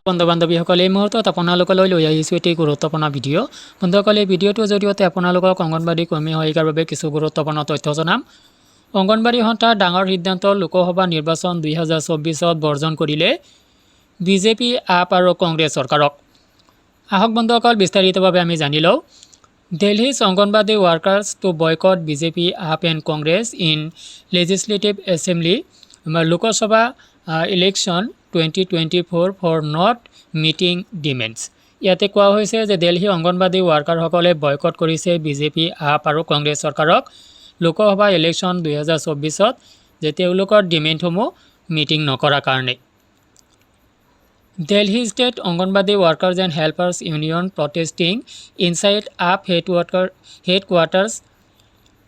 বন্ধু বান্ধৱীসকলে এই মুহূৰ্তত আপোনালোকলৈ লৈ আহিছোঁ এটি গুৰুত্বপূৰ্ণ ভিডিঅ'। বন্ধুসকলে এই ভিডিঅ'টোৰ জৰিয়তে আপোনালোকক অংগনবাড়ী কৰ্মী সহায়িকাৰ বাবে কিছু গুৰুত্বপূৰ্ণ তথ্য জনাম। অংগনবাড়ী সন্থাৰ ডাঙৰ সিদ্ধান্ত লোকসভা নিৰ্বাচন 2024ত বৰ্জন কৰিলে বিজেপি, আপ আৰু কংগ্ৰেছ চৰকাৰক। আহক বন্ধুসকল বিস্তাৰিতভাৱে আমি জানি লওঁ। Delhi's Anganwadi workers to boycott BJP, AAP and Congress in Legislative Assembly Lok Sabha election 2024 for not meeting demands. ইয়াতে কোৱা হৈছে যে দিল্লী অংগনবাদী ৱাৰ্কাৰসকলে বয়কট কৰিছে বিজেপি, আপ আৰু কংগ্ৰেছ চৰকাৰক লোকসভা ইলেকশ্যন 2024ত যে তেওঁলোকৰ ডিমেণ্ডসমূহ মিটিং নকৰাৰ কাৰণে। Delhi State Anganwadi Workers and Helpers Union protesting inside AAP headquarters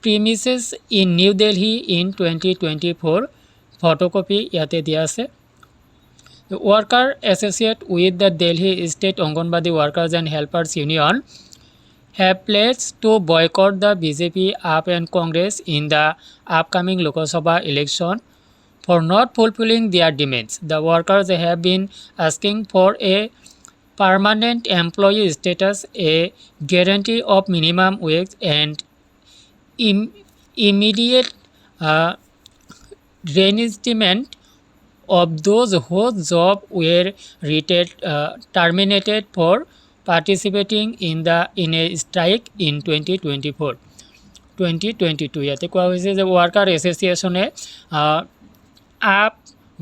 premises in New Delhi in 2024 photocopy ইয়াতে দিয়া আছে। The worker associate with the Delhi State Anganwadi Workers and Helpers Union have pledged to boycott the BJP, AAP and Congress in the upcoming Lok Sabha election for not fulfilling their demands. The workers have been asking for a permanent employee status, a guarantee of minimum wage and immediate reinstatement of those whose job were terminated for participating in a strike in 2022 ইয়াতে কোৱা হৈছে যে worker এছ'চিয়েশ্যনে up,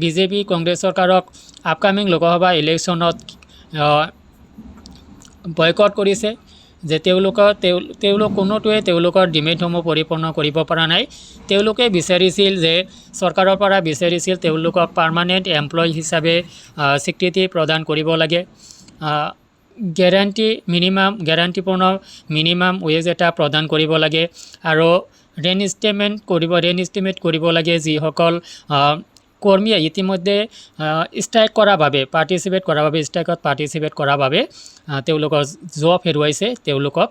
BJP, Congress চৰকাৰক upcoming Lok Sabha ইলেকশ্যনত boycott কৰিছে যে তেওঁলোক কোনোটোৱে তেওঁলোকৰ ডিমেণ্ডসমূহ পৰিপূৰ্ণ কৰিব পৰা নাই। তেওঁলোকে বিচাৰিছিল যে চৰকাৰৰ পৰা বিচাৰিছিল তেওঁলোকক পাৰ্মানেণ্ট এমপ্লয়ী হিচাপে স্বীকৃতি প্ৰদান কৰিব লাগে, গেৰাণ্টিপূৰ্ণ মিনিমাম ৱেজ এটা প্ৰদান কৰিব লাগে আৰু ৰেইনষ্টেটমেণ্ট কৰিব লাগে যিসকল কৰ্মীয়ে ইতিমধ্যে ষ্ট্ৰাইকত কৰাৰ বাবে তেওঁলোকৰ জব হেৰুৱাইছে তেওঁলোকক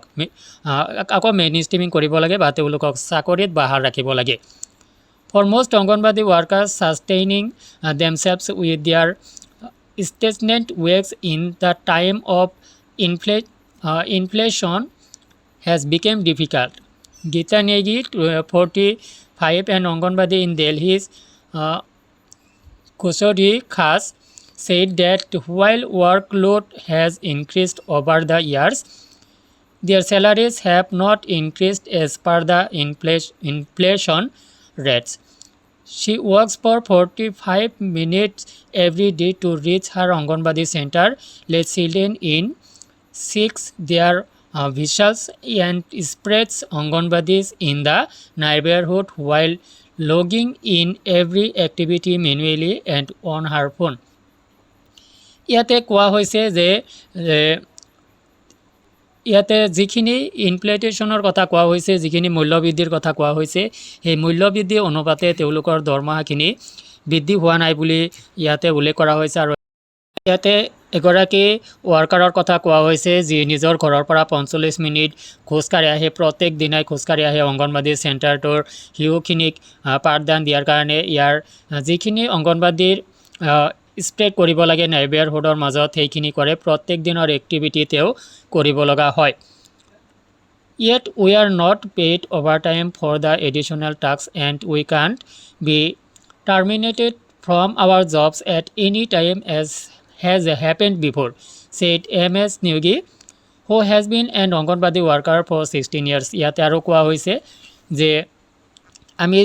আকৌ মেইনষ্ট্ৰীমিং কৰিব লাগে বা তেওঁলোকক চাকৰিত বাহাৰ ৰাখিব লাগে। For most Anganwadi workers sustaining themselves with their stagnant wage in the time of inflation has become difficult. Geeta Negi, 45, an Anganwadi in Delhi's Kusori Khas, said that while workload has increased over the years, their salaries have not increased as per the inflation rates. She works for 45 minutes every day to reach her Anganwadi center, let children in, seeks their visuals and spreads Anganwadis in the neighborhood while logging in every activity manually and on her phone. ইয়াতে কোৱা হৈছে যে ইয়াতে যিখিনি ইনফ্লেশ্যনৰ কথা কোৱা হৈছে, যিখিনি মূল্যবৃদ্ধিৰ কথা কোৱা হৈছে, সেই মূল্যবৃদ্ধি অনুপাতে তেওঁলোকৰ দৰমহাখিনি বৃদ্ধি হোৱা নাই বুলি ইয়াতে উল্লেখ কৰা হৈছে। আৰু ইয়াতে এগৰাকী ৱাৰ্কাৰৰ কথা কোৱা হৈছে যি নিজৰ ঘৰৰ পৰা 45 মিনিট খোজকাঢ়ি আহে, প্ৰত্যেক দিনাই খোজকাঢ়ি আহে অংগনবাদী চেণ্টাৰটোৰ শিশুখিনিক পাঠদান দিয়াৰ কাৰণে। ইয়াৰ যিখিনি অংগনবাদীৰ স্প্ৰেড কৰিব লাগে নেইবাৰহুডৰ মাজত সেইখিনি কৰে, প্ৰত্যেক দিনৰ এক্টিভিটি তেওঁ কৰিব লগা হয়। Yet we are not paid overtime for the additional tasks and we can't be terminated from our jobs at any time as has happened before, said MS Nyogi, who has been an Anganwadi worker for 16 years. ইয়াতে আৰু কোৱা হৈছে যে আমি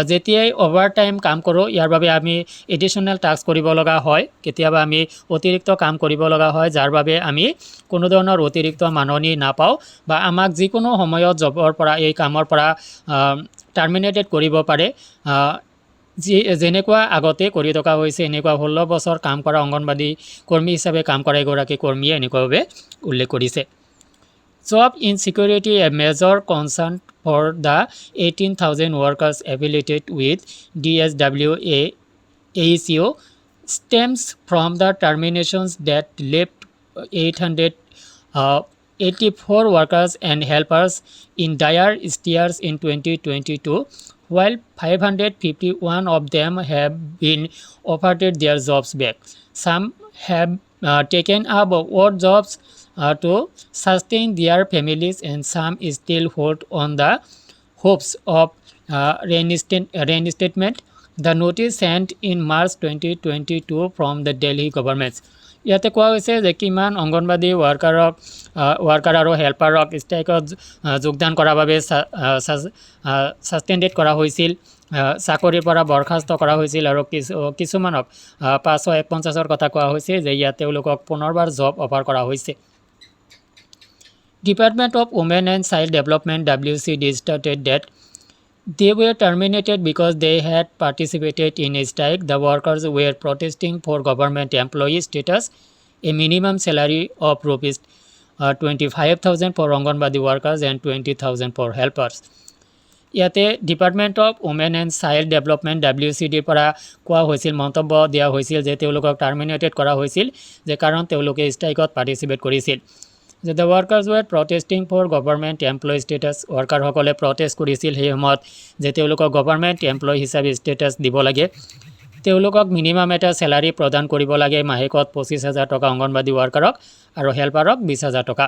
যেতিয়াই overtime কাম কৰোঁ ইয়াৰ বাবে আমি এডিশ্যনেল টাস্ক কৰিব লগা হয়, কেতিয়াবা আমি অতিৰিক্ত কাম কৰিব লগা হয় যাৰ বাবে আমি কোনো ধৰণৰ অতিৰিক্ত মাননি নাপাওঁ বা আমাক যিকোনো সময়ত জবৰ পৰা এই কামৰ পৰা টাৰ্মিনেটেড কৰিব পাৰে। যেনেকুৱা আগতে কৰি থকা হৈছে এনেকুৱা 16 বছৰ কাম কৰা অংগনবাদী কৰ্মী হিচাপে কাম কৰা এগৰাকী কৰ্মীয়ে এনেকুৱাভাৱে উল্লেখ কৰিছে। Job insecurity, a major concern for the 18,000 workers affiliated with DSWA AECO, stems from the terminations that left 884 workers and helpers in dire straits in 2022, while 551 of them have been offered their jobs back. Some have taken up odd jobs to sustain their families, and some still hold on the hopes of reinstatement. The notice sent in March 2022 from the Delhi government. ইয়াতে কোৱা হৈছে যে কিমান anganwadi worker আৰু হেল্পাৰক ষ্ট্ৰাইকত যোগদান কৰাৰ বাবে suspended কৰা হৈছিল, চাকৰিৰ পৰা বৰখাস্ত কৰা হৈছিল, আৰু কিছুমানক 551 কথা কোৱা হৈছে যে ইয়াত তেওঁলোকক পুনৰবাৰ জব অফাৰ কৰা হৈছে। Department of Women and Child Development WCD stated that they were terminated because they had participated in a strike. The workers were protesting for government employee status, a minimum salary of rupees 25,000 for Anganwadi workers and 20,000 for helpers. ইয়াতে department of women and child development WCDৰ পৰা কোৱা হৈছিল, মন্তব্য দিয়া হৈছিল যে তেওঁলোকক টাৰ্মিনেটেড কৰা হৈছিল যে কাৰণ তেওঁলোকে ষ্ট্ৰাইকত পাৰ্টিচিপেট কৰিছিল। যে the workers were protesting for government employee status, ৱাৰ্কাৰসকলে প্ৰটেষ্ট কৰিছিল সেই সময়ত যে তেওঁলোকক গভৰ্ণমেণ্ট এমপ্লয়ী হিচাপে ষ্টেটাছ দিব লাগে, তেওঁলোকক মিনিমাম এটা চেলাৰী প্ৰদান কৰিব লাগে, মাহেকত 25,000 টকা অংগনবাদী ৱাৰ্কাৰক আৰু হেল্পাৰক 20,000 টকা।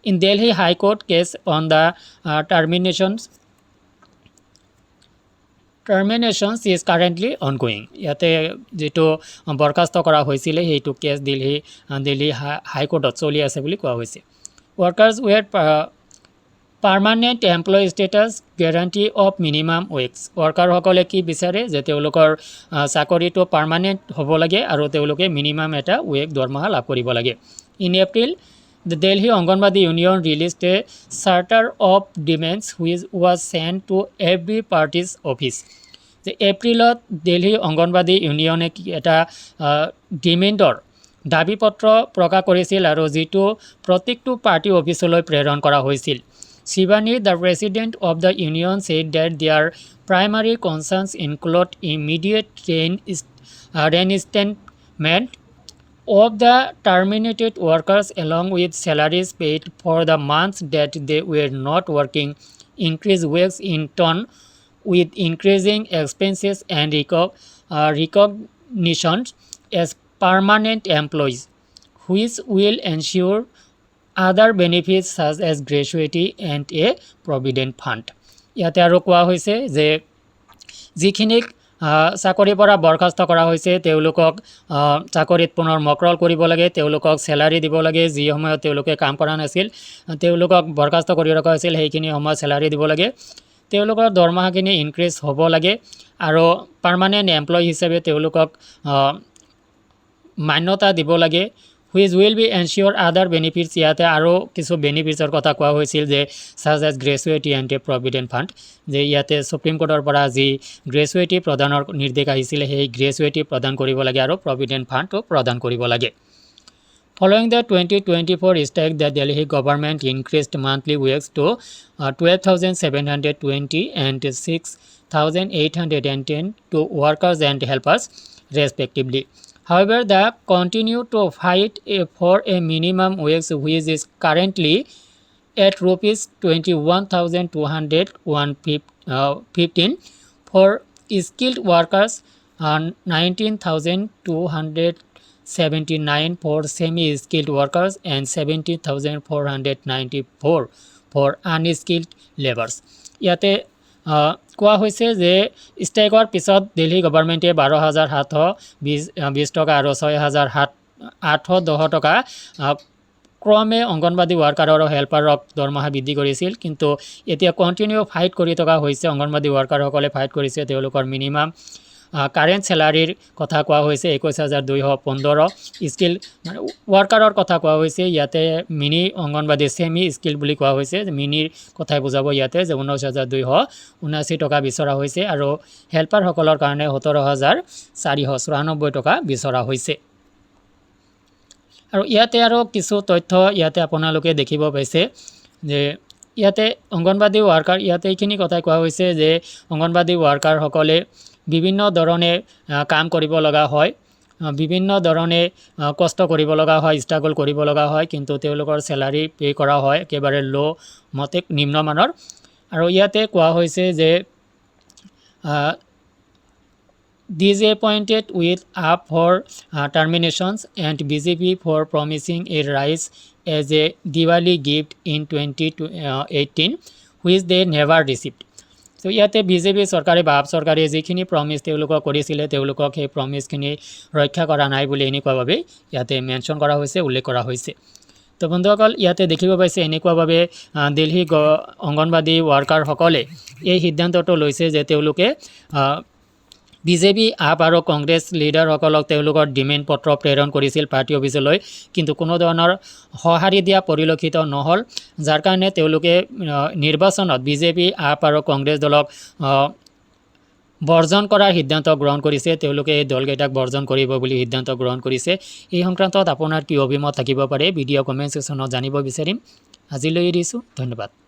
In Delhi high court case on the terminations is currently ongoing. ইয়াতে যিটো বৰখাস্ত কৰা হৈছিলে সেইটো কেছ দিল্লী হাইকোৰ্টত চলি আছে বুলি কোৱা হৈছে। Workers were permanent employee status, guarantee of minimum wage. ৱৰ্কাৰসকলে কি বিচাৰে যে তেওঁলোকৰ চাকৰিটো পাৰ্মানেণ্ট হ'ব লাগে আৰু তেওঁলোকে মিনিমাম এটা দৰমহা লাভ কৰিব লাগে। In April the Delhi Anganwadi Union released a charter of demands which was sent to every party's office. যে এপ্ৰিলত দিল্লী অংগনবাদী ইউনিয়নে এটা ডিমেণ্ডৰ দাবী পত্ৰ প্ৰকাশ কৰিছিল আৰু যিটো প্ৰত্যেকটো পাৰ্টি অফিচলৈ প্ৰেৰণ কৰা হৈছিল। Shivani, the president of the union, said that their primary concerns include immediate reinstatement of the terminated workers along with salaries paid for the months that they were not working, increased wages in turn with increasing expenses and recognition as permanent employees, which will ensure other benefits such as gratuity and a provident fund. ইয়াতে আৰু কোৱা হৈছে যে যিখিনিক চাকৰিৰ পৰা বৰখাস্ত কৰা হৈছে তেওঁলোকক চাকৰিত পুনৰ মকৰল কৰিব লাগে, তেওঁলোকক চেলাৰী দিব লাগে, যি সময়ত তেওঁলোকে কাম কৰা নাছিল তেওঁলোকক বৰখাস্ত কৰি ৰখা হৈছিল সেইখিনি সময়ত চেলাৰী দিব লাগে, তেওঁলোকৰ দৰমহাখিনি ইনক্ৰিজ হ'ব লাগে আৰু পাৰ্মানেণ্ট এমপ্লয়ী হিচাপে তেওঁলোকক মান্যতা দিব লাগে, হুইচ উইল বি এনচিয়ৰ আদাৰ বেনিফিটছ। ইয়াতে আৰু কিছু বেনিফিটছৰ কথা কোৱা হৈছিল যে such as gratuity and a provident fund, যে ইয়াতে সুপ্ৰিম কোৰ্টৰ পৰা যি গ্ৰেচুৱেটি প্ৰদানৰ নিৰ্দেশ আহিছিলে সেই গ্ৰেচুৱেটি প্ৰদান কৰিব লাগে আৰু প্ৰভিডেণ্ট ফাণ্ডটো প্ৰদান কৰিব লাগে। Following the 2024 strike, the Delhi government increased monthly wages to 12,720 and 6,810 to workers and helpers respectively. However, they continue to fight for a minimum wage which is currently at rupees 21,215 for skilled workers and 19,279 for semi-skilled workers and 70,494 for unskilled laborers. ইয়াতে কোৱা হৈছে যে ষ্ট্ৰাইকৰ পিছত দিল্লী গভৰ্ণমেণ্টে 12,720 টকা আৰু 6,810 টকা ক্ৰমে anganwadi worker আৰু হেল্পাৰক দৰমহা বৃদ্ধি কৰিছিল, কিন্তু এতিয়া কণ্টিনিউ ফাইট কৰি থকা হৈছে। অংগনবাদী ৱাৰ্কাৰসকলে ফাইট কৰিছে তেওঁলোকৰ মিনিমাম কাৰেণ্ট চেলাৰীৰ কথা কোৱা হৈছে 21,215। স্কিল ৱাৰ্কাৰৰ কথা কোৱা হৈছে ইয়াতে মিনি অংগনবাদী চেমি স্কিল বুলি কোৱা হৈছে, মিনিৰ কথাই বুজাব ইয়াতে যে 19,279 টকা বিচৰা হৈছে আৰু হেল্পাৰসকলৰ কাৰণে 17,494 টকা বিচৰা হৈছে। আৰু ইয়াতে আৰু কিছু তথ্য ইয়াতে আপোনালোকে দেখিব পাইছে যে ইয়াতে অংগনবাদী ৱাৰ্কাৰ, ইয়াতে এইখিনি কথাই কোৱা হৈছে যে অংগনবাদী ৱাৰ্কাৰসকলে বিভিন্ন ধৰণে কাম কৰিব লগা হয়, বিভিন্ন ধৰণে কষ্ট কৰিব লগা হয়, ষ্ট্ৰাগল কৰিব লগা হয়, কিন্তু তেওঁলোকৰ চেলাৰী পে' কৰা হয় একেবাৰে ল' মতে নিম্নমানৰ। আৰু ইয়াতে কোৱা হৈছে যে disappointed with up for terminations and BJP for promising a rise as a Diwali gift in 2018 which they never received. তো ইয়াতে বিজেপি চৰকাৰে বা আপ চৰকাৰে যিখিনি প্ৰমিছ তেওঁলোকক কৰিছিলে তেওঁলোকক সেই প্ৰমিছখিনি ৰক্ষা কৰা নাই বুলি এনেকুৱাভাৱে ইয়াতে মেনশ্যন কৰা হৈছে, উল্লেখ কৰা হৈছে। তো বন্ধুসকল ইয়াতে দেখিব পাইছে এনেকুৱাভাৱে দিল্লী অংগনবাদী ৱাৰ্কাৰসকলে এই সিদ্ধান্তটো লৈছে যে তেওঁলোকে বিজেপি আপ আৰু কংগ্ৰেছ লিডাৰসকলক তেওঁলোকৰ ডিমেণ্ড পত্ৰ প্ৰেৰণ কৰিছিল পাৰ্টি অফিচলৈ, কিন্তু কোনো ধৰণৰ সঁহাৰি দিয়া পৰিলক্ষিত নহ'ল, যাৰ কাৰণে তেওঁলোকে নিৰ্বাচনত বিজেপি আপ আৰু কংগ্ৰেছ দলক বৰ্জন কৰাৰ সিদ্ধান্ত গ্ৰহণ কৰিছে। তেওঁলোকে এই দলকেইটাক বৰ্জন কৰিব বুলি সিদ্ধান্ত গ্ৰহণ কৰিছে। এই সংক্ৰান্তত আপোনাৰ কি অভিমত থাকিব পাৰে ভিডিঅ' কমেণ্ট ছেকশ্যনত জানিব বিচাৰিম। আজিলৈ এৰিছোঁ, ধন্যবাদ।